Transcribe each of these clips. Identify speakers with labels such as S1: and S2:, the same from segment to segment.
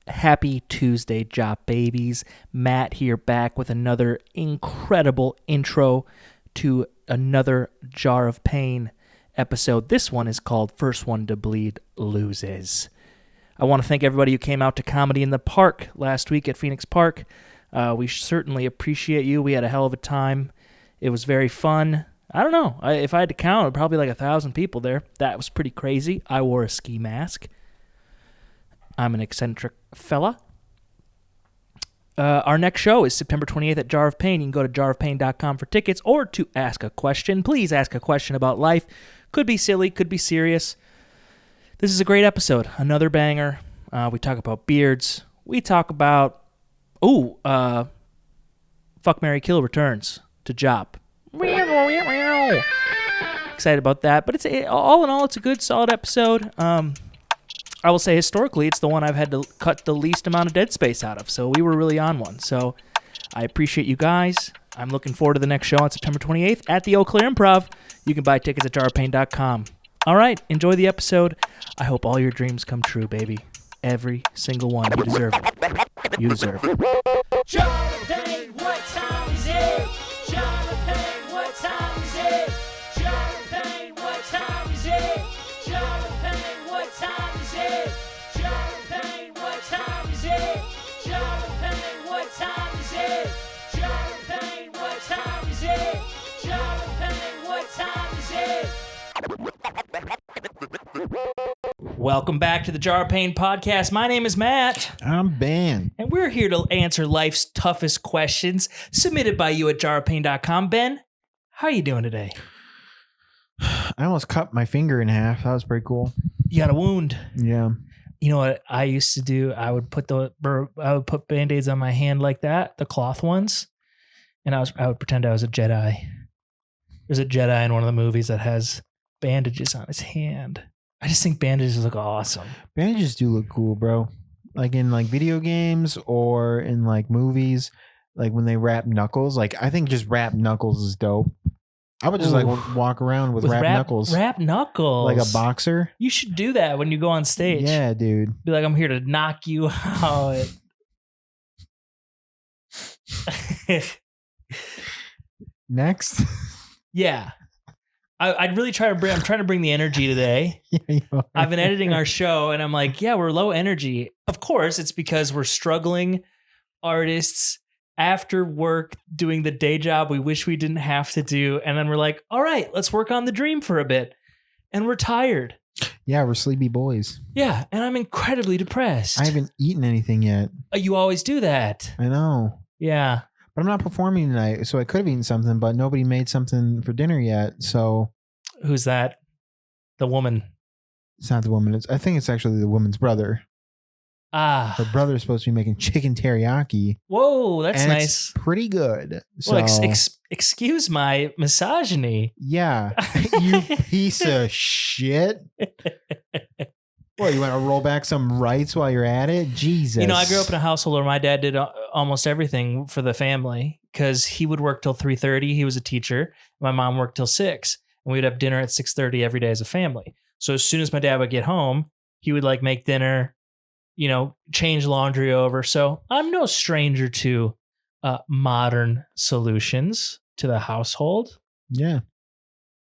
S1: Happy Tuesday, job babies. Matt here, back with another incredible intro to another Jar of Pain episode. This one is called First One to Bleed Loses. I want to thank everybody who came out to Comedy in the Park last week at Phoenix Park. We certainly appreciate you. We had a hell of a time. It was very fun. I don't know. If I had to count, probably like 1,000 people there. That was pretty crazy. I wore a ski mask. I'm an eccentric fella. Our next show is September 28th at Jar of Pain. You can go to jarofpain.com for tickets or to ask a question. Please ask a question about life. Could be silly, could be serious. This is a great episode. Another banger. We talk about beards. We talk about, Fuck, Marry, Kill returns to Job. Excited about that. But all in all, it's a good, solid episode. I will say historically, it's the one I've had to cut the least amount of dead space out of. So we were really on one. So I appreciate you guys. I'm looking forward to the next show on September 28th at the Eau Claire Improv. You can buy tickets at jarofpain.com. All right, enjoy the episode. I hope all your dreams come true, baby. Every single one. You deserve it. You deserve it.
S2: Jar of Pain, what time is it? Jar of Pain, what time is it? Jar of Pain, what time is it? Jar of Pain, what time is it? Jar of Pain, what time is it? Jar of Pain, what time is it? Jar of Pain, what time is it? Jar of Pain, what time is it?
S1: Welcome back to the Jar of Pain podcast. My name is Matt.
S3: I'm Ben.
S1: And we're here to answer life's toughest questions submitted by you at jarofpain.com. Ben, how are you doing today?
S3: I almost cut my finger in half. That was pretty cool.
S1: You got a wound.
S3: Yeah.
S1: You know what I used to do? I would put Band-Aids on my hand like that, the cloth ones, and I would pretend I was a Jedi. There's a Jedi in one of the movies that has bandages on his hand. I just think bandages look awesome.
S3: Bandages do look cool, bro. Like in like video games or in like movies, like when they wrap Knuckles. Like I think just wrap Knuckles is dope. I would just like walk around with wrap Knuckles.
S1: Wrap Knuckles.
S3: Like a boxer.
S1: You should do that when you go on stage.
S3: Yeah, dude.
S1: Be like, I'm here to knock you out.
S3: Next.
S1: Yeah. I'd really try to bring, I'm trying to bring the energy today.
S3: Yeah, you are.
S1: I've been editing our show and I'm like, yeah, we're low energy. Of course, it's because we're struggling artists after work doing the day job we wish we didn't have to do. And then we're like, all right, let's work on the dream for a bit. And we're tired.
S3: Yeah, we're sleepy boys.
S1: Yeah. And I'm incredibly depressed.
S3: I haven't eaten anything yet.
S1: You always do that.
S3: I know.
S1: Yeah.
S3: But I'm not performing tonight, so I could have eaten something, but nobody made something for dinner yet. So
S1: Who's that? The woman.
S3: it's not the woman. I think it's actually the woman's brother.
S1: Ah.
S3: Her brother is supposed to be making chicken teriyaki.
S1: Whoa, that's
S3: and
S1: it's
S3: nice. Pretty good. So,
S1: Well, excuse my misogyny.
S3: yeah, you piece of shit. What, you want to roll back some rights while you're at it? Jesus.
S1: You know, I grew up in a household where my dad did almost everything for the family because he would work till 3:30. He was a teacher. My mom worked till 6, and we'd have dinner at 6:30 every day as a family. So as soon as my dad would get home, he would like make dinner, you know, change laundry over. So I'm no stranger to modern solutions to the household.
S3: Yeah.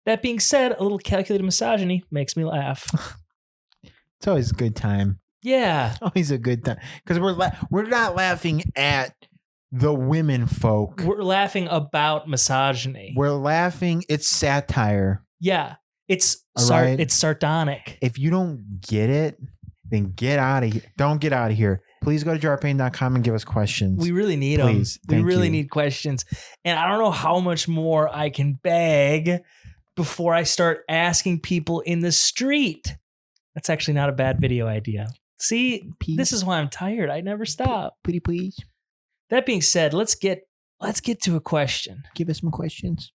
S1: That being said, a little calculated misogyny makes me laugh.
S3: It's always a good time.
S1: Yeah.
S3: Always a good time. Because we're not laughing at the women folk.
S1: We're laughing about misogyny.
S3: We're laughing. It's satire.
S1: Yeah. It's
S3: right.
S1: It's sardonic.
S3: If you don't get it, then get out of here. Don't get out of here. Please go to jarpain.com and give us questions.
S1: We really need
S3: Please.
S1: them. We
S3: Thank
S1: really
S3: you.
S1: need questions. And I don't know how much more I can beg before I start asking people in the street. That's actually not a bad video idea. See, this is why I'm tired. I never stop.
S3: Pretty please.
S1: That being said, let's get to a question.
S3: Give us some questions.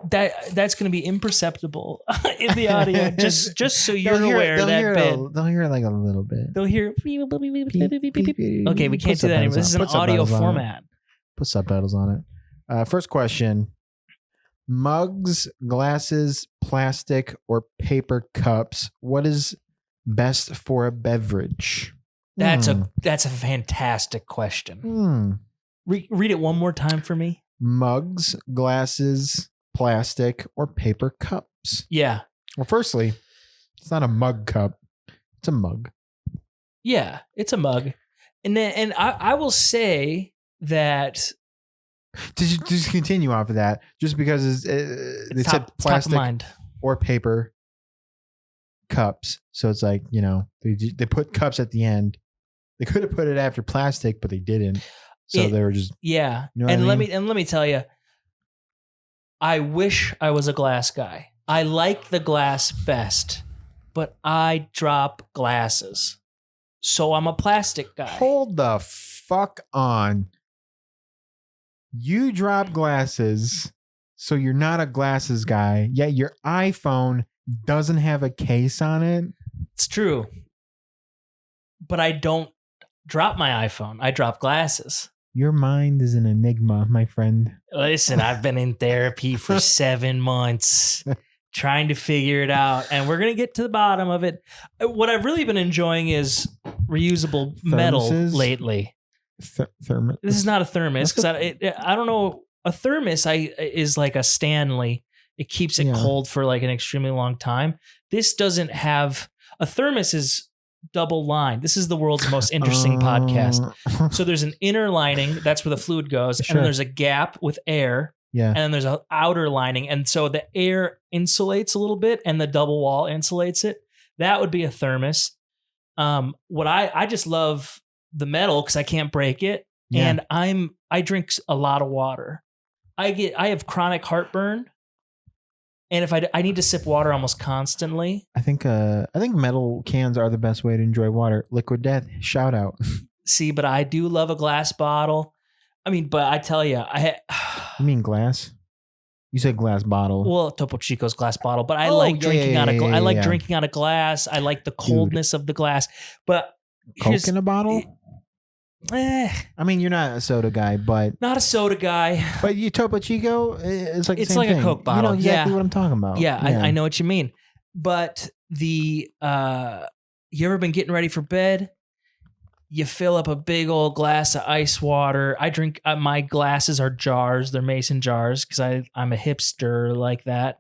S1: That's going to be imperceptible in the audio, just so you're aware of that bit.
S3: They'll hear it like a little bit.
S1: They'll hear. Okay, we can't do that anymore. This is an audio format.
S3: Put subtitles on it. First question. Mugs, glasses, plastic, or paper cups. What is best for a beverage?
S1: That's a fantastic question. Read it one more time for me.
S3: Mugs, glasses, plastic, or paper cups.
S1: Yeah.
S3: Well, firstly, it's not a mug cup. It's a mug.
S1: Yeah, it's a mug. And I will say that
S3: Just continue off of that, just because they said plastic or paper cups. So it's like, they put cups at the end. They could have put it after plastic, but they didn't. So they were just
S1: let me tell you, I wish I was a glass guy. I like the glass best, but I drop glasses. So I'm a plastic guy.
S3: Hold the fuck on. You drop glasses, so you're not a glasses guy, yet your iPhone doesn't have a case on it.
S1: It's true. But I don't drop my iPhone. I drop glasses.
S3: Your mind is an enigma, my friend.
S1: Listen, I've been in therapy for 7 months trying to figure it out, and we're going to get to the bottom of it. What I've really been enjoying is reusable metal lately.
S3: Thermos.
S1: This is not a thermos because I don't know. A thermos is like a Stanley. It keeps it cold for like an extremely long time. This doesn't have a thermos is double lined. This is the world's most interesting podcast. So there's an inner lining. That's where the fluid goes.
S3: Sure.
S1: And then there's a gap with air.
S3: Yeah.
S1: And then there's an outer lining. And so the air insulates a little bit and the double wall insulates it. That would be a thermos. What I just love the metal because I can't break it.
S3: Yeah.
S1: And I drink a lot of water. I have chronic heartburn. And if I need to sip water almost constantly.
S3: I think metal cans are the best way to enjoy water. Liquid Death, shout out.
S1: See, but I do love a glass bottle. I mean, but I tell you,
S3: You mean glass? You said glass bottle.
S1: Well, Topo Chico's glass bottle, but I like drinking out of I like drinking out of glass. I like the coldness of the glass. But
S3: Coke in a bottle? I mean, you're not a soda guy, but
S1: not a soda guy.
S3: But you Topo Chico, it's like the same
S1: like
S3: thing.
S1: a Coke bottle.
S3: You know exactly what I'm talking about.
S1: Yeah, I know what you mean. But you ever been getting ready for bed? You fill up a big old glass of ice water. I drink. My glasses are jars. They're mason jars because I'm a hipster like that.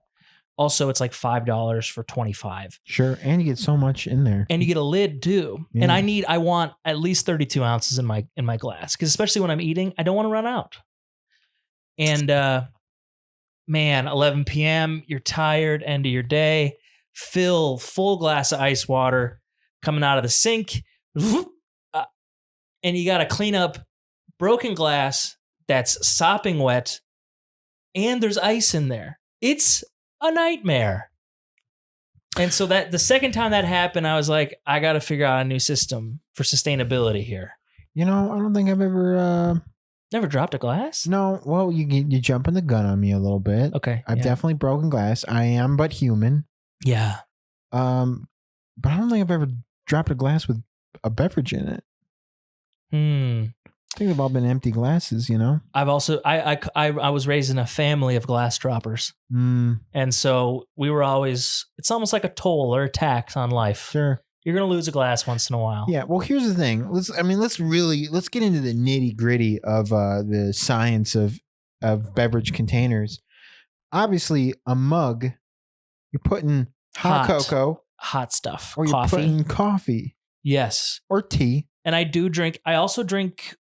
S1: Also, it's like $5 for 25.
S3: Sure, and you get so much in there,
S1: and you get a lid too.
S3: Yeah.
S1: And I want at least 32 ounces in my glass because especially when I'm eating, I don't want to run out. And man, 11 p.m. You're tired, end of your day. Fill full glass of ice water coming out of the sink, and you got to clean up broken glass that's sopping wet, and there's ice in there. It's a nightmare. And so that the second time that happened, I was like, I got to figure out a new system for sustainability here.
S3: I don't think I've ever
S1: Never dropped a glass?
S3: No. Well, you jumping the gun on me a little bit.
S1: Okay.
S3: I've definitely broken glass. I am but human.
S1: Yeah.
S3: But I don't think I've ever dropped a glass with a beverage in it. I think they've all been empty glasses,
S1: I've also I was raised in a family of glass droppers. And so we were always, it's almost like a toll or a tax on life.
S3: Sure.
S1: You're going to lose a glass once in a while.
S3: Yeah. Well, here's the thing. Let's get into the nitty gritty of the science of beverage containers. Obviously, a mug, you're putting hot cocoa,
S1: hot stuff,
S3: or you're putting coffee.
S1: Yes.
S3: Or tea.
S1: And I also drink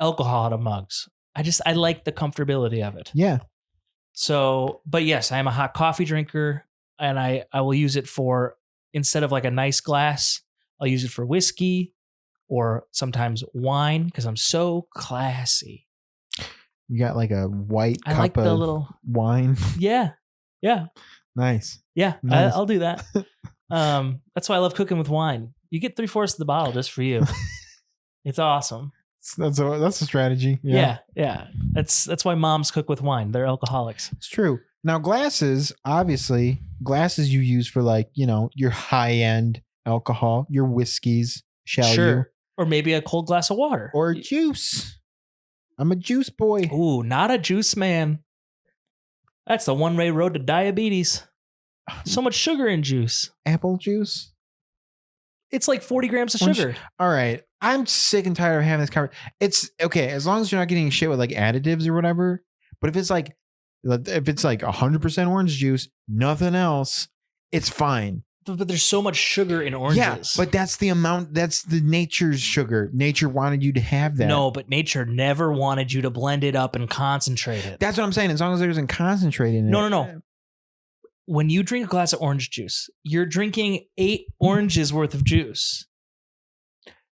S1: alcohol out of mugs. I like the comfortability of it.
S3: Yeah.
S1: So, but yes, I am a hot coffee drinker, and I will use it for, instead of like a nice glass, I'll use it for whiskey or sometimes wine because I'm so classy.
S3: You got like a white cup
S1: like the
S3: of
S1: little
S3: wine.
S1: Yeah. Yeah.
S3: Nice.
S1: Yeah.
S3: Nice.
S1: I'll do that. That's why I love cooking with wine. You get 3/4 of the bottle just for you. It's awesome.
S3: That's a strategy.
S1: Yeah. That's why moms cook with wine. They're alcoholics.
S3: It's true. Now glasses you use for like, your high end alcohol, your whiskeys,
S1: sure. Or maybe a cold glass of water.
S3: Or juice. I'm a juice boy.
S1: Ooh, not a juice man. That's the one-way road to diabetes. So much sugar in juice.
S3: Apple juice.
S1: It's like 40 grams of
S3: Orange-
S1: sugar.
S3: All right. I'm sick and tired of having this conversation. It's okay as long as you're not getting shit with like additives or whatever. But if it's like 100% orange juice, nothing else, it's fine.
S1: But there's so much sugar in oranges.
S3: Yeah, but that's the amount. That's the nature's sugar. Nature wanted you to have that.
S1: No, but nature never wanted you to blend it up and concentrate it.
S3: That's what I'm saying. As long as there isn't concentrate in it.
S1: No. When you drink a glass of orange juice, you're drinking 8 oranges worth of juice.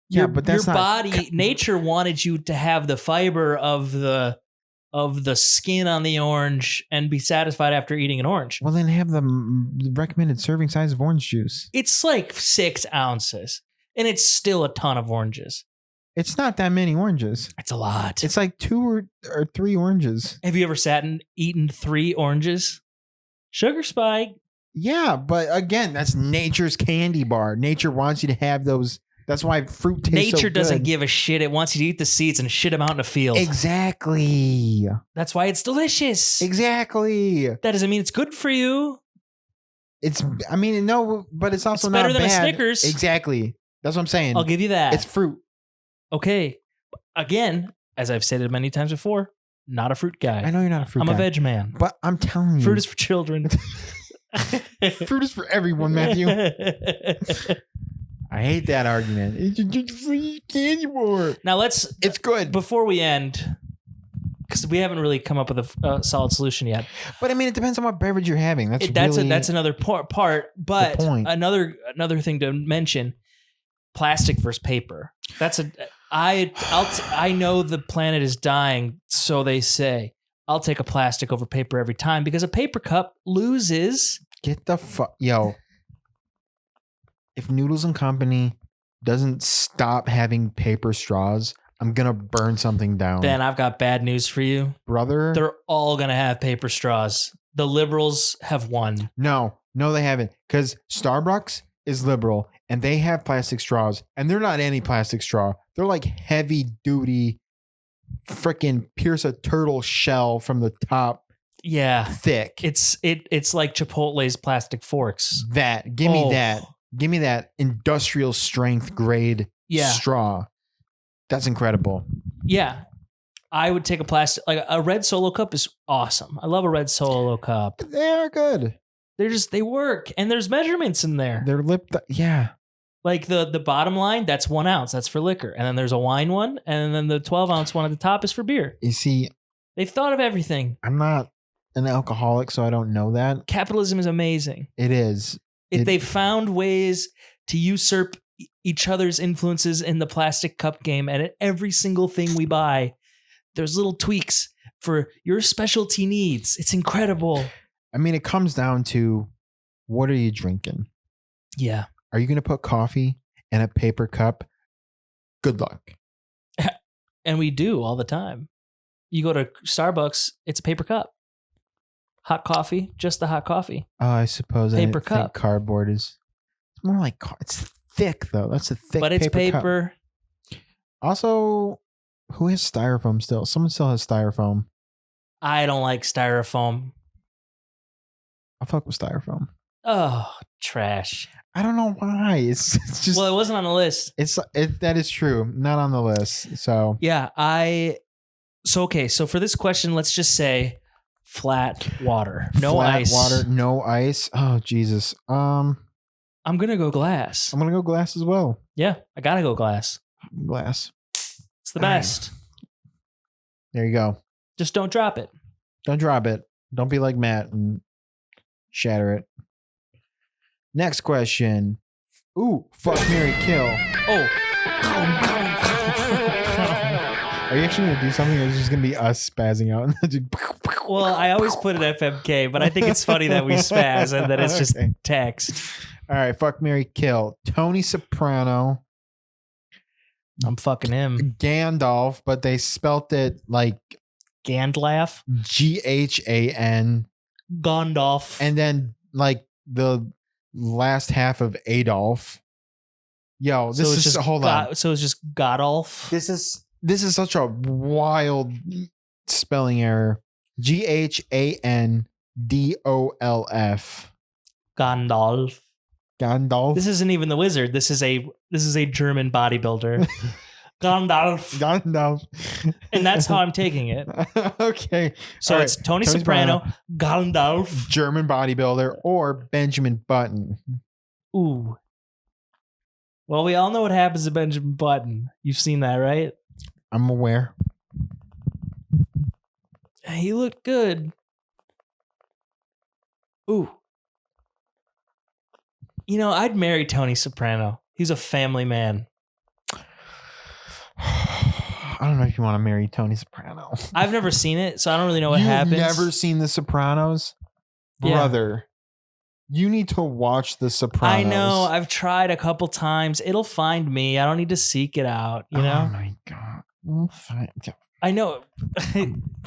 S3: Yeah, but that's
S1: your
S3: not
S1: body. Nature wanted you to have the fiber of the skin on the orange and be satisfied after eating an orange.
S3: Well, then have the recommended serving size of orange juice.
S1: It's like 6 ounces, and it's still a ton of oranges.
S3: It's not that many oranges.
S1: It's a lot.
S3: It's like 2 or 3 oranges.
S1: Have you ever sat and eaten 3 oranges? Sugar spike.
S3: Yeah, but again, that's nature's candy bar. Nature wants you to have those. That's why fruit tastes so
S1: Nature doesn't
S3: good.
S1: give a shit. It wants you to eat the seeds and shit them out in a field.
S3: Exactly.
S1: That's why it's delicious.
S3: Exactly.
S1: That doesn't mean it's good for you.
S3: It's. I mean, no, but it's also
S1: It's
S3: not
S1: better than a
S3: bad.
S1: Snickers.
S3: Exactly. That's what I'm saying.
S1: I'll give you that.
S3: It's fruit.
S1: Okay. Again, as I've stated many times before, not a fruit guy.
S3: I know you're not a fruit
S1: I'm
S3: guy,
S1: a veg man.
S3: but I'm telling you,
S1: Fruit is for children.
S3: fruit is for everyone, Matthew. I hate that argument. It's just free candy bar.
S1: Now let's.
S3: It's good,
S1: Before we end, because we haven't really come up with a solid solution yet.
S3: but I mean, it depends on what beverage you're having.
S1: That's another part. But
S3: point.
S1: another thing to mention: plastic versus paper. I know the planet is dying, so they say. I'll take a plastic over paper every time because a paper cup loses.
S3: Get the fuck, yo. If Noodles and Company doesn't stop having paper straws, I'm gonna burn something down.
S1: Ben, I've got bad news for you.
S3: Brother,
S1: They're all gonna have paper straws. The liberals have won.
S3: no, they haven't. Because Starbucks is liberal and they have plastic straws, and they're not any plastic straw. They're like heavy duty, freaking pierce a turtle shell from the top,
S1: Yeah,
S3: thick.
S1: it's like Chipotle's plastic forks.
S3: Give me that. Give me that industrial strength grade
S1: Yeah.
S3: straw. That's incredible.
S1: Yeah, I would take a plastic, like a red Solo cup is awesome. I love a red Solo cup.
S3: They are good.
S1: They work, and there's measurements in there.
S3: They're yeah.
S1: Like the bottom line, that's 1 ounce. That's for liquor. And then there's a wine one. And then the 12-ounce one at the top is for beer.
S3: You see,
S1: They've thought of everything.
S3: I'm not an alcoholic, so I don't know that.
S1: Capitalism is amazing.
S3: It is.
S1: They've found ways to usurp each other's influences in the plastic cup game. And at every single thing we buy, there's little tweaks for your specialty needs. It's incredible.
S3: I mean, it comes down to, what are you drinking?
S1: Yeah.
S3: Are you going to put coffee in a paper cup? Good luck.
S1: And we do all the time. You go to Starbucks, it's a paper cup. Hot coffee, just the hot coffee.
S3: Oh, I suppose
S1: Paper
S3: I didn't think
S1: cup.
S3: cardboard is. It's more like it's thick though. That's a thick.
S1: But it's
S3: cup.
S1: paper.
S3: Also, who has styrofoam still? Someone still has styrofoam.
S1: I don't like styrofoam.
S3: I'll fuck with styrofoam.
S1: Oh, trash.
S3: I don't know why. It's just.
S1: Well, it wasn't on the list.
S3: That is true. Not on the list. So
S1: Yeah, So for this question, let's just say flat water. No
S3: flat
S1: ice.
S3: water, no ice. Oh Jesus.
S1: I'm gonna go glass.
S3: I'm gonna go glass as well.
S1: Yeah, I gotta go glass.
S3: Glass.
S1: It's the best.
S3: There you go.
S1: Just don't drop it.
S3: Don't drop it. Don't be like Matt and shatter it. Next question. Ooh, fuck, marry, kill.
S1: Oh.
S3: Are you actually gonna do something, or is it just gonna be us spazzing out?
S1: Well, I always put it FMK, but I think it's funny that we spaz and that it's just
S3: Okay.
S1: text.
S3: All right, fuck, marry, kill. Tony Soprano,
S1: I'm fucking him.
S3: Gandalf, but they spelt it like
S1: Gandalf.
S3: Ghan,
S1: Gondalf.
S3: and then like the last half of Adolf. Yo, this is just hold on.
S1: So it's just Godolf.
S3: This is such a wild spelling error. Ghandolf.
S1: Gandalf.
S3: Gandalf.
S1: This isn't even the wizard. This is a German bodybuilder. Gandalf.
S3: Gandalf.
S1: And that's how I'm taking it.
S3: Okay.
S1: So
S3: All
S1: it's
S3: right.
S1: Tony Soprano, Gandalf.
S3: German bodybuilder, or Benjamin Button.
S1: Ooh. Well, we all know what happens to Benjamin Button. You've seen that, right?
S3: I'm aware.
S1: He looked good. Ooh. You know, I'd marry Tony Soprano. He's a family man.
S3: I don't know if you want to marry Tony Soprano.
S1: I've never seen it, so I don't really know what
S3: You've
S1: happens.
S3: never seen The Sopranos?
S1: Yeah.
S3: Brother, you need to watch The Sopranos.
S1: I know. I've tried a couple times. It'll find me. I don't need to seek it out, you know?
S3: Oh my God. We'll find-
S1: I know.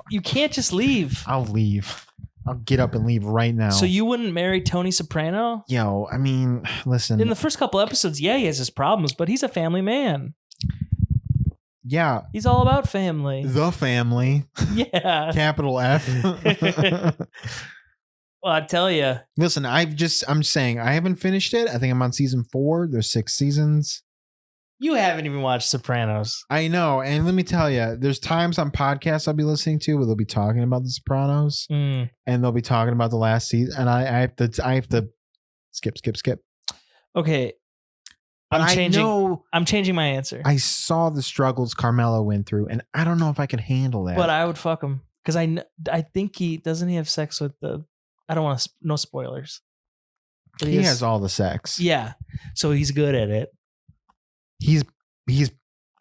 S1: You can't just leave.
S3: I'll leave. I'll get up and leave right now.
S1: So you wouldn't marry Tony Soprano?
S3: Yo, I mean, listen.
S1: In the first couple episodes, yeah, he has his problems, but he's a family man.
S3: Yeah.
S1: He's all about family.
S3: The family.
S1: Yeah.
S3: Capital F.
S1: Well, I tell you.
S3: Listen, I'm saying I haven't finished it. I think I'm on season 4. There's 6 seasons.
S1: You haven't even watched Sopranos.
S3: I know. And let me tell you, there's times on podcasts I'll be listening to where they'll be talking about The Sopranos and they'll be talking about the last season. And I have to skip.
S1: Okay.
S3: But
S1: I'm changing my answer.
S3: I saw the struggles Carmelo went through, and I don't know if I could handle that.
S1: But I would fuck him. Because I think doesn't he have sex with I don't want to, no spoilers. But
S3: he has all the sex.
S1: Yeah. So he's good at it.
S3: He's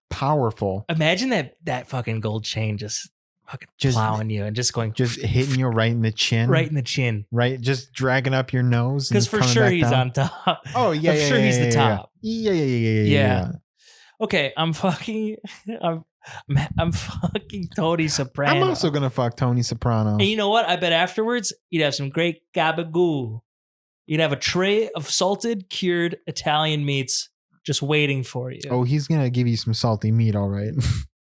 S3: powerful.
S1: Imagine that fucking gold chain just fucking plowing you and just
S3: hitting you right in the chin.
S1: Right in the chin.
S3: Right, just dragging up your nose.
S1: Because for sure he's on top.
S3: Oh yeah,
S1: I'm sure he's the top.
S3: Yeah.
S1: Okay, I'm fucking Tony Soprano.
S3: I'm also gonna fuck Tony Soprano.
S1: And you know what? I bet afterwards you'd have some great gabagool. You'd have a tray of salted, cured Italian meats just waiting for you.
S3: Oh, he's gonna give you some salty meat, all right.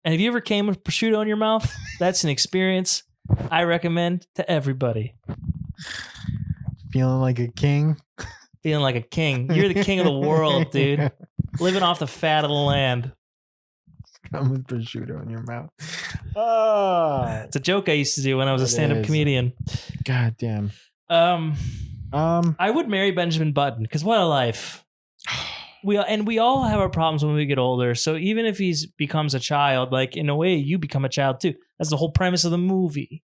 S1: And if you ever came with prosciutto in your mouth, that's an experience I recommend to everybody.
S3: Feeling like a king.
S1: Feeling like a king. You're the king of the world, dude. Living off the fat of the land.
S3: Come with prosciutto in your mouth.
S1: It's a joke I used to do when I was a stand-up comedian.
S3: God damn.
S1: I would marry Benjamin Button because what a life. We all have our problems when we get older. So even if he becomes a child, like in a way, you become a child too. That's the whole premise of the movie.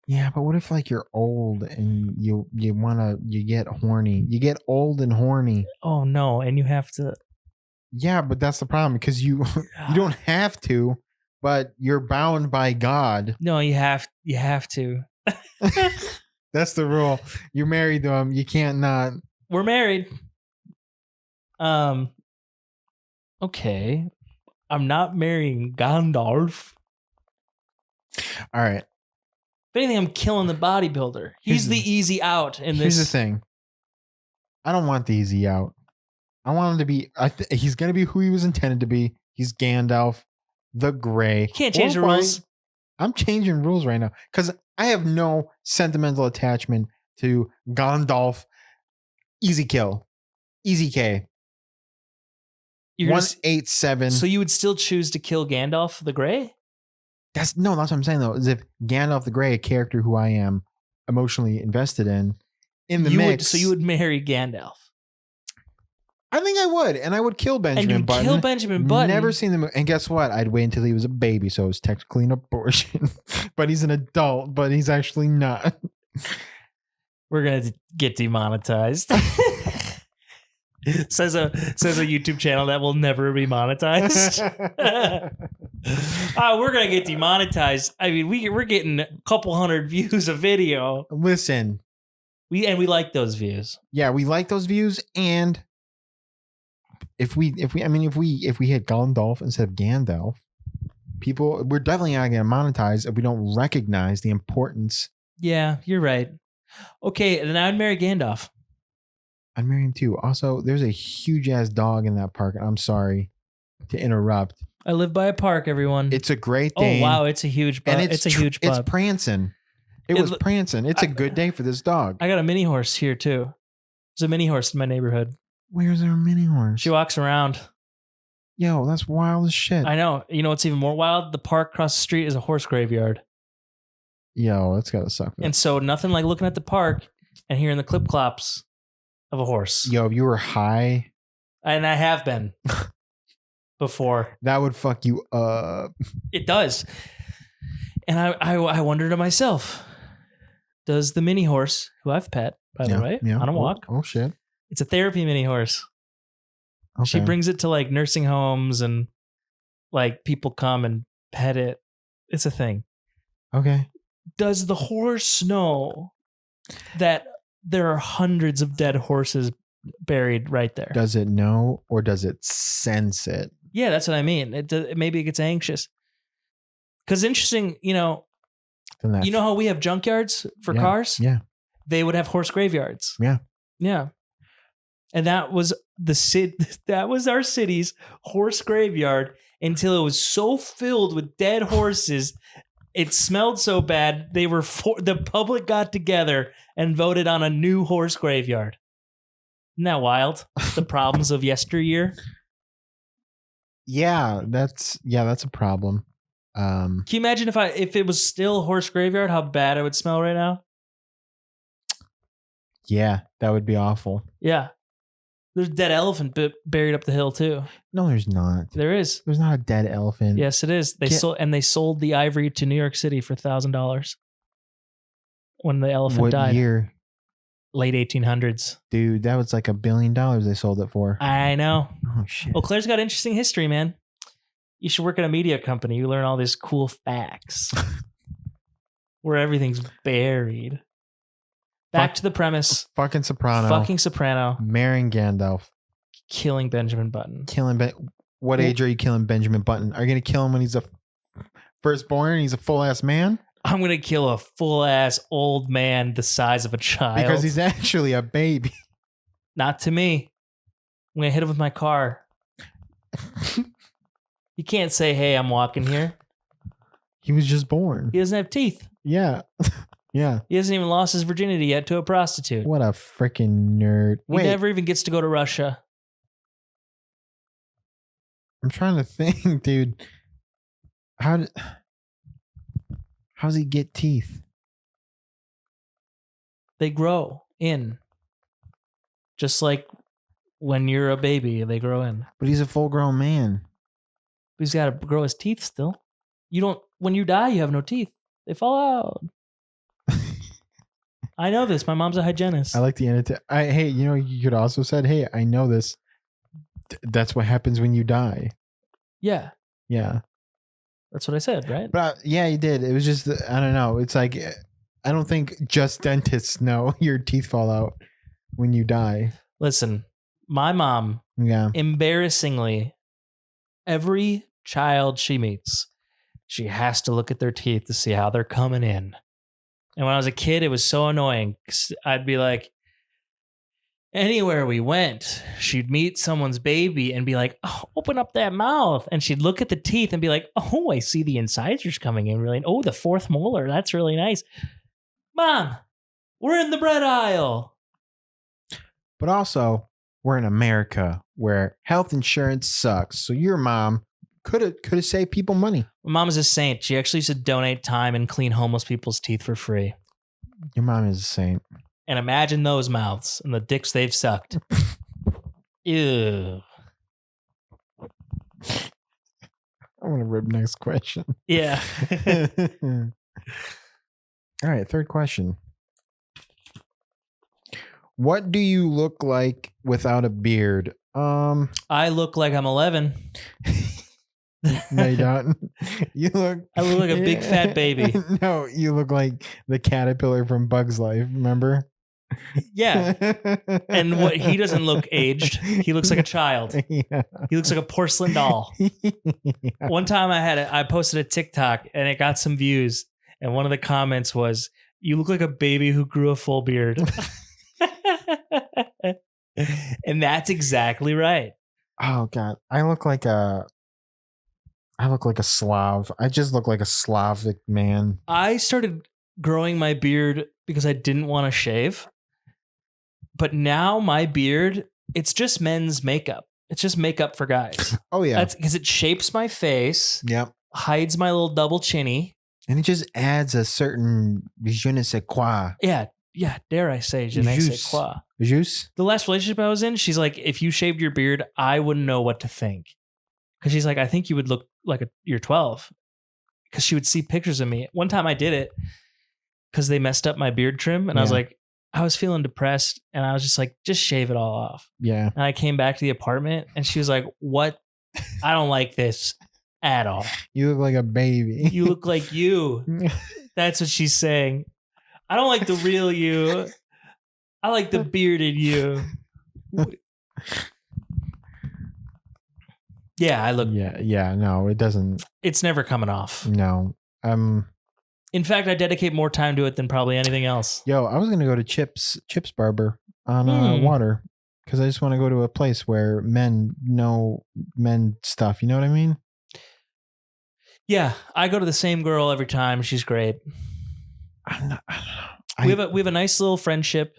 S3: Yeah, but what if like you're old and you get horny? You get old and horny.
S1: Oh no, and you have to.
S3: Yeah, but that's the problem because you don't have to, but you're bound by God.
S1: No, you have to.
S3: That's the rule. You're married to him. You can't not.
S1: We're married. Okay. I'm not marrying Gandalf.
S3: All right.
S1: If anything, I'm killing the bodybuilder. He's the easy out in this.
S3: Here's the thing. I don't want the easy out. I want him to be. He's going to be who he was intended to be. He's Gandalf, the Gray.
S1: You can't change the rules.
S3: I'm changing rules right now because I have no sentimental attachment to Gandalf. Easy kill. Easy K. 187.
S1: So you would still choose to kill Gandalf the Grey?
S3: That's what I'm saying though. Is if Gandalf the Grey, a character who I am emotionally invested in the mix.
S1: So you would marry Gandalf?
S3: I think I would, and I would kill Benjamin Button.
S1: Kill Benjamin Button.
S3: Never seen the movie, and guess what? I'd wait until he was a baby, so it was technically an abortion. But he's an adult, but he's actually not.
S1: We're gonna get demonetized. says a YouTube channel that will never be monetized. We're gonna get demonetized. I mean, we're getting a couple hundred views a video.
S3: Listen,
S1: we like those views.
S3: Yeah, we like those views, and if we hit Gandalf instead of Gandalf, we're definitely not gonna monetize if we don't recognize the importance.
S1: Yeah, you're right. Okay, then I'd marry Gandalf.
S3: I'd marry him too. Also, there's a huge ass dog in that park. I'm sorry to interrupt.
S1: I live by a park, everyone.
S3: It's a Great Dane.
S1: Oh wow, it's a huge pup.
S3: And it's a huge pup. It's prancing. It was prancing. It's a good day for this dog.
S1: I got a mini horse here too. There's a mini horse in my neighborhood.
S3: Where's our mini horse?
S1: She walks around.
S3: Yo, that's wild as shit.
S1: I know. You know what's even more wild? The park across the street is a horse graveyard.
S3: Yo, that's gotta suck.
S1: And so nothing like looking at the park and hearing the clip clops of a horse.
S3: Yo, if you were high,
S1: And I have been before.
S3: that would fuck you up.
S1: It does. And I wonder to myself, does the mini horse, who I've pet, by the way, on a walk.
S3: Oh shit.
S1: It's a therapy mini horse.
S3: Okay.
S1: She brings it to like nursing homes and like people come and pet it. It's a thing.
S3: Okay.
S1: Does the horse know that there are hundreds of dead horses buried right there?
S3: Does it know or does it sense it?
S1: Yeah, that's what I mean. Maybe it gets anxious. Because interesting, you know how we have junkyards for cars?
S3: Yeah.
S1: They would have horse graveyards.
S3: Yeah.
S1: Yeah. And that was that was our city's horse graveyard until it was so filled with dead horses. It smelled so bad. The public got together and voted on a new horse graveyard. Isn't that wild? The problems of yesteryear.
S3: Yeah, that's a problem.
S1: Can you imagine if it was still horse graveyard, how bad it would smell right now?
S3: Yeah, that would be awful.
S1: Yeah. There's a dead elephant buried up the hill too.
S3: No, there's not.
S1: There is.
S3: There's not a dead elephant.
S1: Yes, it is. They sold the ivory to New York City for $1,000 when the elephant died.
S3: What year?
S1: Late 1800s.
S3: Dude, that was like $1 billion they sold it for.
S1: I know.
S3: Oh shit.
S1: Well, Claire's got interesting history, man. You should work at a media company. You learn all these cool facts where everything's buried. Back to the premise.
S3: Fucking Soprano.
S1: Fucking Soprano.
S3: Marrying Gandalf.
S1: Killing Benjamin Button.
S3: What age are you killing Benjamin Button? Are you going to kill him when he's a firstborn and he's a full-ass man?
S1: I'm going to kill a full-ass old man the size of a child.
S3: Because he's actually a baby.
S1: Not to me. I'm going to hit him with my car. You can't say, hey, I'm walking here.
S3: He was just born.
S1: He doesn't have teeth.
S3: Yeah. Yeah.
S1: He hasn't even lost his virginity yet to a prostitute.
S3: What a freaking nerd.
S1: He never even gets to go to Russia.
S3: I'm trying to think, dude. How's he get teeth?
S1: They grow in. Just like when you're a baby, they grow in.
S3: But he's a full-grown man.
S1: But he's got to grow his teeth still. When you die, you have no teeth. They fall out. I know this. My mom's a hygienist.
S3: I like the end. Hey, you could also said, hey, I know this. That's what happens when you die.
S1: Yeah.
S3: Yeah.
S1: That's what I said, right?
S3: But yeah, you did. It was just, I don't know. It's like, I don't think just dentists know your teeth fall out when you die.
S1: Listen, my mom,
S3: embarrassingly,
S1: every child she meets, she has to look at their teeth to see how they're coming in. And when I was a kid, it was so annoying. I'd be like, anywhere we went, she'd meet someone's baby and be like, oh, open up that mouth. And she'd look at the teeth and be like, oh, I see the incisors coming in. Really? Oh, the fourth molar. That's really nice. Mom, we're in the bread aisle.
S3: But also, we're in America where health insurance sucks. So your mom could have saved people money.
S1: My mom is a saint. She actually used to donate time and clean homeless people's teeth for free.
S3: Your mom is a saint.
S1: And imagine those mouths and the dicks they've sucked. Ew.
S3: I want to rip next question.
S1: Yeah.
S3: All right, third question. What do you look like without a beard?
S1: I look like I'm 11.
S3: No, you don't.
S1: I look like a big fat baby.
S3: No, you look like the caterpillar from Bug's Life, remember?
S1: Yeah. And what he doesn't look aged. He looks like a child.
S3: Yeah.
S1: He looks like a porcelain doll.
S3: Yeah.
S1: One time I posted a TikTok and it got some views. And one of the comments was, you look like a baby who grew a full beard. And that's exactly right.
S3: Oh God. I look like a Slav. I just look like a Slavic man.
S1: I started growing my beard because I didn't want to shave. But now my beard, it's just men's makeup. It's just makeup for guys.
S3: Oh yeah.
S1: That's because it shapes my face,
S3: Yep.
S1: hides my little double chinny.
S3: And it just adds a certain je ne sais quoi.
S1: Yeah. Dare I say, je ne sais quoi.
S3: Juice?
S1: The last relationship I was in, she's like, if you shaved your beard, I wouldn't know what to think. Because she's like, I think you would look like you're 12. Because she would see pictures of me. One time I did it because they messed up my beard trim. And I was like, I was feeling depressed. And I was just like, just shave it all off.
S3: Yeah.
S1: And I came back to the apartment and she was like, what? I don't like this at all.
S3: You look like a baby.
S1: You look like you. That's what she's saying. I don't like the real you. I like the bearded you. Yeah, I look.
S3: Yeah. No, it doesn't.
S1: It's never coming off.
S3: No.
S1: In fact, I dedicate more time to it than probably anything else.
S3: Yo, I was gonna go to Chip's Barber on Water because I just want to go to a place where men know men stuff. You know what I mean?
S1: Yeah, I go to the same girl every time. She's great.
S3: I don't know.
S1: We have a nice little friendship.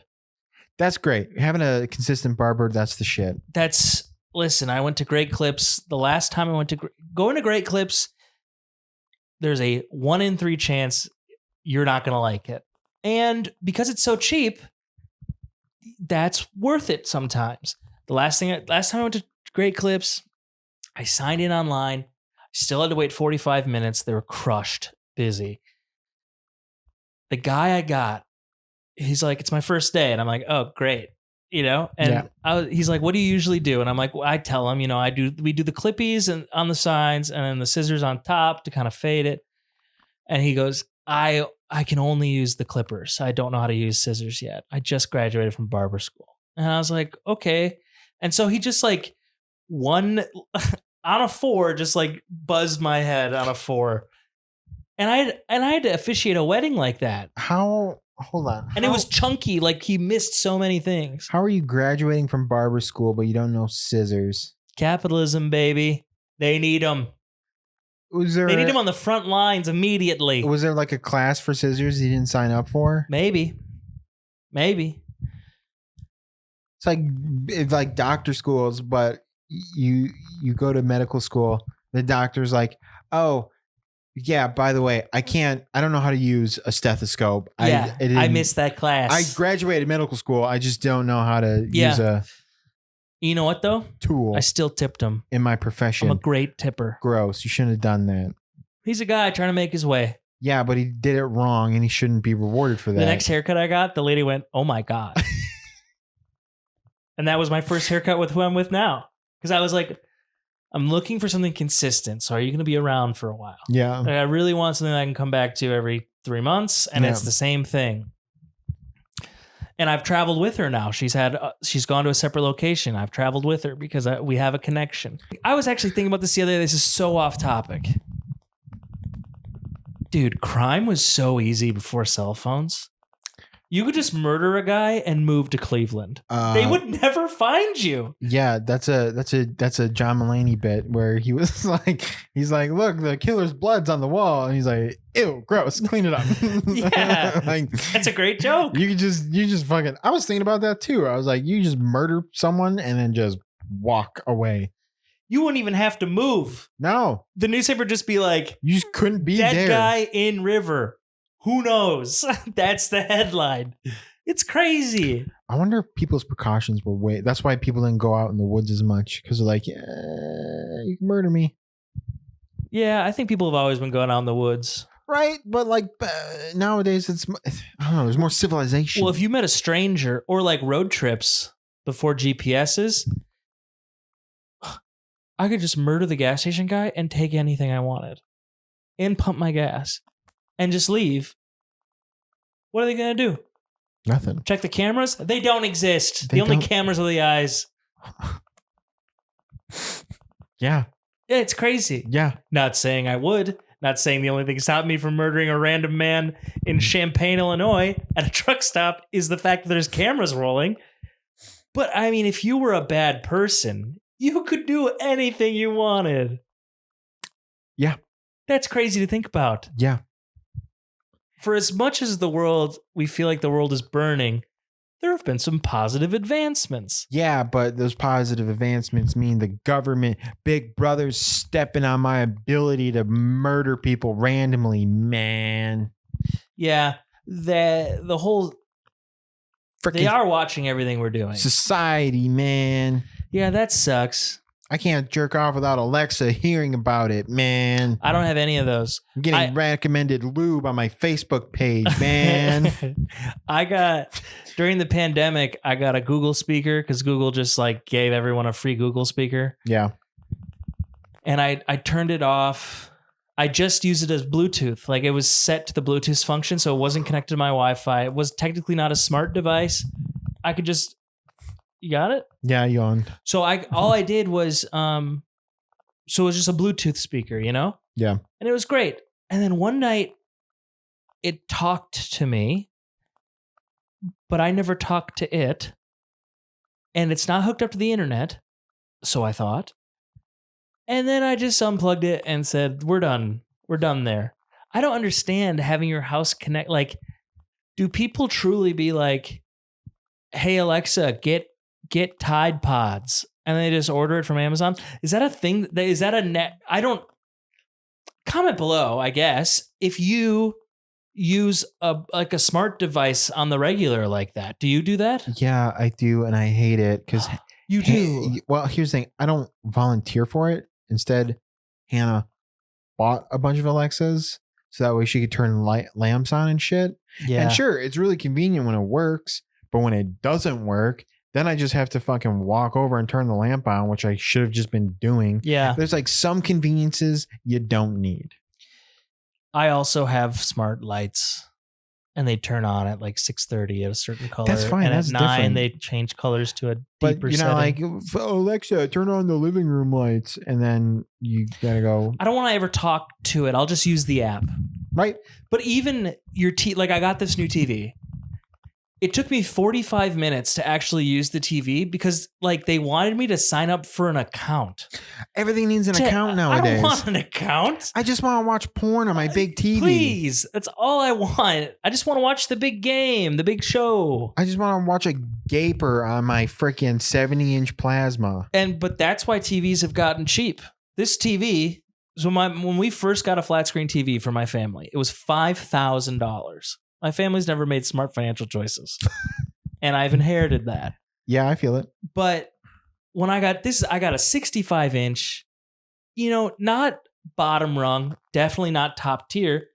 S3: That's great. Having a consistent barber, that's the shit.
S1: Listen, I went to Great Clips. The last time I went to going to Great Clips, there's a 1 in 3 chance you're not going to like it. And because it's so cheap, that's worth it sometimes. The last time I went to Great Clips, I signed in online. I still had to wait 45 minutes. They were crushed, busy. The guy I got, he's like, it's my first day. And I'm like, oh, great. You know? And he's like, what do you usually do? And I'm like, well, I tell him, we do the clippies and on the sides and then the scissors on top to kind of fade it. And he goes, I can only use the clippers. I don't know how to use scissors yet. I just graduated from barber school. And I was like, okay. And so he just like on a 4, just like buzzed my head on a 4. And I had to officiate a wedding like that.
S3: Hold on.
S1: And it was chunky. Like he missed so many things.
S3: How are you graduating from barber school, but you don't know scissors?
S1: Capitalism, baby. They need them. They need them on the front lines immediately.
S3: Was there like a class for scissors you didn't sign up for?
S1: Maybe.
S3: It's like doctor schools, but you go to medical school. The doctor's like, oh, yeah, by the way, I don't know how to use a stethoscope.
S1: Yeah, I missed that class.
S3: I graduated medical school. I just don't know how to use a
S1: You know what, though?
S3: tool
S1: I still tipped him.
S3: in my profession.
S1: I'm a great tipper.
S3: Gross. You shouldn't have done that.
S1: He's a guy trying to make his way.
S3: Yeah, but he did it wrong and he shouldn't be rewarded for that.
S1: The next haircut I got, the lady went, oh my God. And that was my first haircut with who I'm with now. Because I was like, I'm looking for something consistent. So are you going to be around for a while?
S3: Yeah.
S1: Like, I really want something that I can come back to every 3 months. And it's the same thing. And I've traveled with her now. She's gone to a separate location. I've traveled with her because we have a connection. I was actually thinking about this the other day. This is so off topic. Dude, crime was so easy before cell phones. You could just murder a guy and move to Cleveland. They would never find you.
S3: Yeah, that's a John Mulaney bit where he's like, look, the killer's blood's on the wall, and he's like, ew, gross, clean it up.
S1: Yeah,
S3: like,
S1: that's a great joke.
S3: You just fucking. I was thinking about that too. I was like, you just murder someone and then just walk away.
S1: You wouldn't even have to move.
S3: No,
S1: the newspaper would just be like,
S3: you just couldn't be
S1: dead
S3: there.
S1: Guy in river. Who knows? That's the headline. It's crazy.
S3: I wonder if people's precautions were that's why people didn't go out in the woods as much, because they're like, yeah, you can murder me.
S1: Yeah, I think people have always been going out in the woods.
S3: Right, but like nowadays, I don't know. There's more civilization.
S1: Well, if you met a stranger or like road trips before GPSs, I could just murder the gas station guy and take anything I wanted and pump my gas and just leave. What are they going to do?
S3: Nothing.
S1: Check the cameras? They don't exist.
S3: They
S1: the only
S3: don't.
S1: cameras are the eyes.
S3: Yeah.
S1: Yeah, it's crazy.
S3: Yeah.
S1: Not saying I would. Not saying the only thing stopping me from murdering a random man in Champaign, Illinois at a truck stop is the fact that there's cameras rolling. But I mean, if you were a bad person, you could do anything you wanted.
S3: Yeah.
S1: That's crazy to think about.
S3: Yeah.
S1: For as much as we feel like the world is burning, there have been some positive advancements.
S3: Yeah, but those positive advancements mean the government, Big Brother's stepping on my ability to murder people randomly, man.
S1: Yeah, the whole they
S3: Freaking
S1: are watching everything we're doing.
S3: society, man.
S1: Yeah, that sucks.
S3: I can't jerk off without Alexa hearing about it, man.
S1: I don't have any of those.
S3: I'm getting recommended lube on my Facebook page, man.
S1: During the pandemic, I got a Google speaker because Google just like gave everyone a free Google speaker.
S3: Yeah.
S1: And I turned it off. I just used it as Bluetooth. Like it was set to the Bluetooth function, so it wasn't connected to my Wi-Fi. It was technically not a smart device. I could just, you got it?
S3: Yeah, I yawned.
S1: So all I did was, so it was just a Bluetooth speaker, you know?
S3: Yeah.
S1: And it was great. And then one night it talked to me, but I never talked to it. And it's not hooked up to the internet. So I thought. And then I just unplugged it and said, we're done. We're done there. I don't understand having your house connect. Like, do people truly be like, hey, Alexa, get Tide Pods, and they just order it from Amazon? Is that a thing? Is that a net? I don't. Comment below, I guess, if you use a smart device on the regular like that. Do you do that?
S3: Yeah, I do, and I hate it because
S1: you do.
S3: Well, here's the thing: I don't volunteer for it. Instead, Hannah bought a bunch of Alexas so that way she could turn lamps on and shit.
S1: Yeah.
S3: And sure, it's really convenient when it works, but when it doesn't work, then I just have to fucking walk over and turn the lamp on, which I should have just been doing.
S1: Yeah.
S3: There's like some conveniences you don't need.
S1: I also have smart lights, and they turn on at like 6:30 at a certain color.
S3: That's fine.
S1: And
S3: That's
S1: at 9,
S3: different.
S1: they change colors to a
S3: But
S1: deeper
S3: you're not like,
S1: setting.
S3: Alexa, turn on the living room lights, and then you gotta go.
S1: I don't want to ever talk to it. I'll just use the app.
S3: Right.
S1: But even your like I got this new TV. It took me 45 minutes to actually use the TV because like they wanted me to sign up for an account.
S3: Everything needs an account nowadays.
S1: I don't want an account.
S3: I just want to watch porn on my big TV.
S1: Please. That's all I want. I just want to watch the big game, the big show.
S3: I just want to watch a gaper on my freaking 70-inch plasma.
S1: But that's why TVs have gotten cheap. This TV, so when we first got a flat screen TV for my family, it was $5,000. My family's never made smart financial choices. And I've inherited that.
S3: Yeah, I feel it.
S1: But when I got this, I got a 65-inch, not bottom rung, definitely not top tier.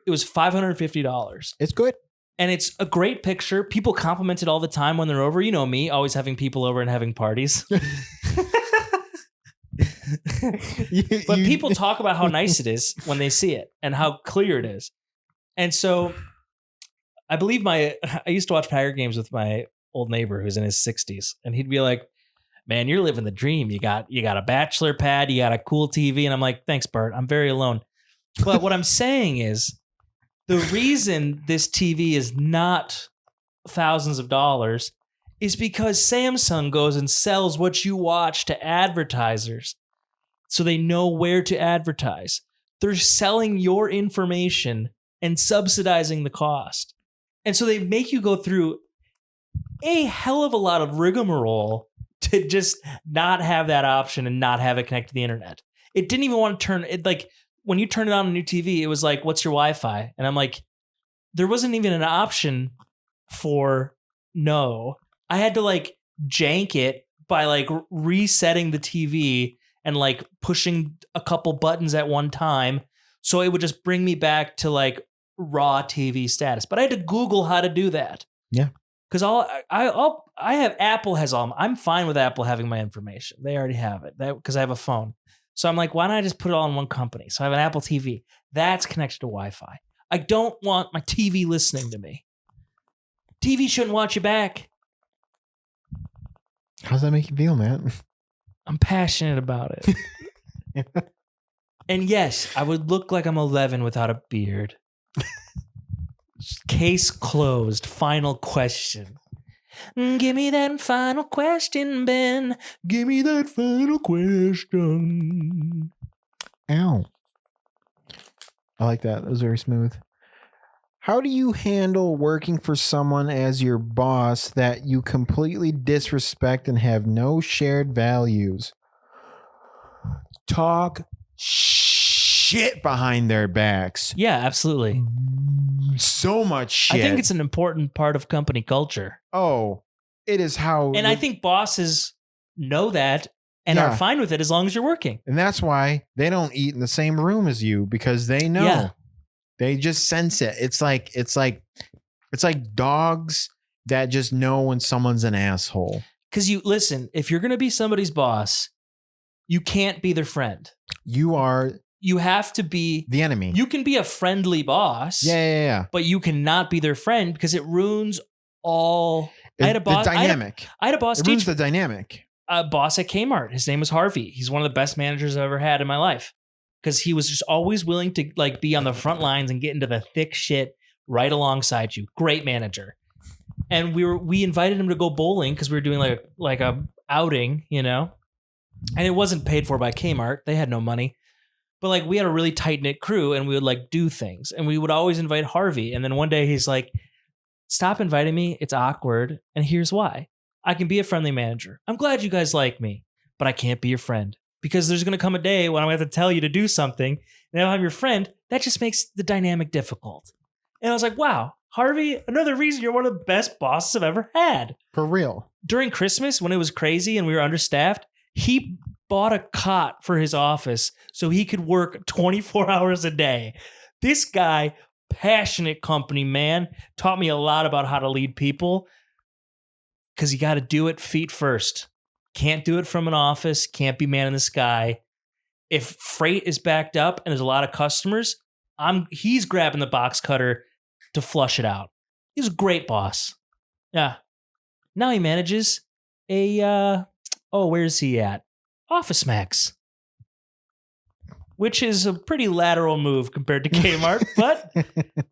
S1: It was $550.
S3: It's good.
S1: And it's a great picture. People compliment it all the time when they're over. You know me, always having people over and having parties. But people talk about how nice it is when they see it and how clear it is. And so I believe I used to watch Tiger games with my old neighbor who's in his 60s, and he'd be like, man, you're living the dream. You got a bachelor pad, you got a cool TV. And I'm like, thanks, Bert. I'm very alone. But what I'm saying is the reason this TV is not thousands of dollars is because Samsung goes and sells what you watch to advertisers so they know where to advertise. They're selling your information and subsidizing the cost. And so they make you go through a hell of a lot of rigmarole to just not have that option and not have it connect to the internet. It didn't even want to turn it, like when you turn it on a new TV, it was like, what's your Wi-Fi? And I'm like, there wasn't even an option for no. I had to like jank it by like resetting the TV and like pushing a couple buttons at one time. So it would just bring me back to like raw TV status. But I had to Google how to do that.
S3: Yeah.
S1: Because I have Apple has all. I'm fine with Apple having my information. They already have it because I have a phone. So I'm like, why don't I just put it all in one company? So I have an Apple TV that's connected to Wi-Fi. I don't want my TV listening to me. TV shouldn't watch you back.
S3: How's that make you feel, man?
S1: I'm passionate about it. And yes, I would look like I'm 11 without a beard. Case closed. Final question. Give me that final question, Ben. Give me that final question.
S3: Ow. I like that. That was very smooth. How do you handle working for someone as your boss that you completely disrespect and have no shared values? Talk shit behind their backs.
S1: Yeah, absolutely.
S3: So much shit.
S1: I think it's an important part of company culture.
S3: Oh, it is how.
S1: And I think bosses know that and
S3: Yeah.
S1: are fine with it as long as you're working.
S3: And that's why they don't eat in the same room as you, because they know.
S1: Yeah.
S3: They just sense it. It's like dogs that just know when someone's an asshole.
S1: Because you listen, if you're going to be somebody's boss, you can't be their friend.
S3: You are
S1: You have to be
S3: the enemy.
S1: You can be a friendly boss.
S3: Yeah.
S1: But you cannot be their friend because it ruins all. I had a boss.
S3: The dynamic.
S1: I had a boss
S3: It ruins
S1: teach
S3: the dynamic.
S1: a boss at Kmart. His name was Harvey. He's one of the best managers I've ever had in my life because he was just always willing to like be on the front lines and get into the thick shit right alongside you. Great manager. And we invited him to go bowling because we were doing like a outing, you know, and it wasn't paid for by Kmart. They had no money. But like we had a really tight knit crew and we would like do things and we would always invite Harvey. And then one day he's like, stop inviting me. It's awkward. And here's why. I can be a friendly manager. I'm glad you guys like me, but I can't be your friend because there's going to come a day when I'm going to have to tell you to do something. And if I'm your friend, that just makes the dynamic difficult. And I was like, wow, Harvey, another reason you're one of the best bosses I've ever had.
S3: For real.
S1: During Christmas, when it was crazy and we were understaffed, he bought a cot for his office so he could work 24 hours a day. This guy, passionate company man, taught me a lot about how to lead people because you got to do it feet first. Can't do it from an office, can't be man in the sky. If freight is backed up and there's a lot of customers, he's grabbing the box cutter to flush it out. He's a great boss. Yeah. Now he manages where's he at? Office Max. Which is a pretty lateral move compared to Kmart, but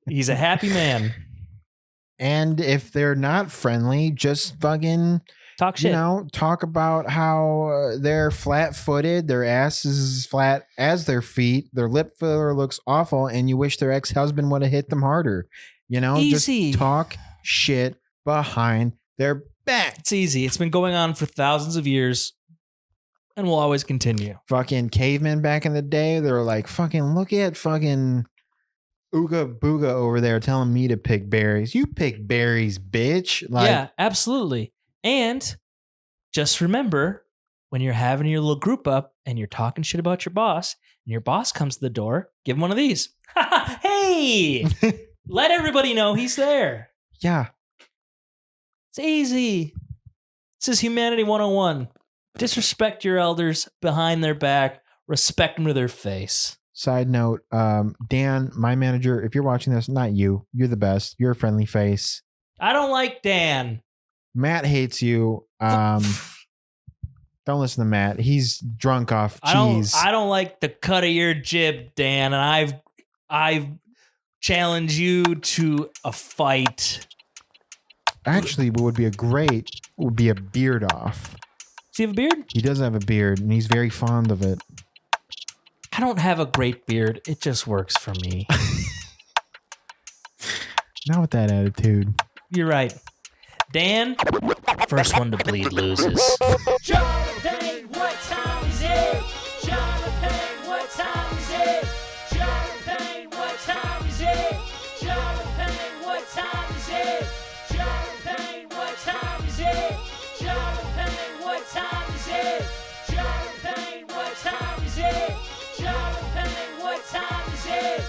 S1: he's a happy man.
S3: And if they're not friendly, just fucking
S1: Talk shit.
S3: Talk about how they're flat-footed, their ass is as flat as their feet, their lip filler looks awful, and you wish their ex-husband would have hit them harder.
S1: Easy.
S3: Just talk shit behind their back.
S1: It's easy. It's been going on for thousands of years and will always continue.
S3: Fucking cavemen back in the day, they were like, fucking look at fucking Ooga Booga over there telling me to pick berries. You pick berries, bitch.
S1: Yeah, absolutely. And just remember, when you're having your little group up and you're talking shit about your boss, and your boss comes to the door, give him one of these. Hey! Let everybody know he's there.
S3: Yeah.
S1: It's easy. This is Humanity 101. Disrespect your elders behind their back. Respect them to their face.
S3: Side note, Dan, my manager, if you're watching this, not you. You're the best. You're a friendly face.
S1: I don't like Dan.
S3: Matt hates you. Don't listen to Matt. He's drunk off cheese.
S1: I don't like the cut of your jib, Dan, and I've challenged you to a fight.
S3: Actually, what would be a beard off.
S1: Does he have a beard?
S3: He does have a beard, and he's very fond of it.
S1: I don't have a great beard. It just works for me.
S3: Not with that attitude.
S1: You're right. Dan, first one to bleed loses.
S2: Jonathan, what time is it? Jonathan, what time is it? Jonathan, what time is it? Jonathan, what time is it? Jonathan, what time is it? Jonathan, what time is it? Jonathan, what time is it? Jonathan, what time is it?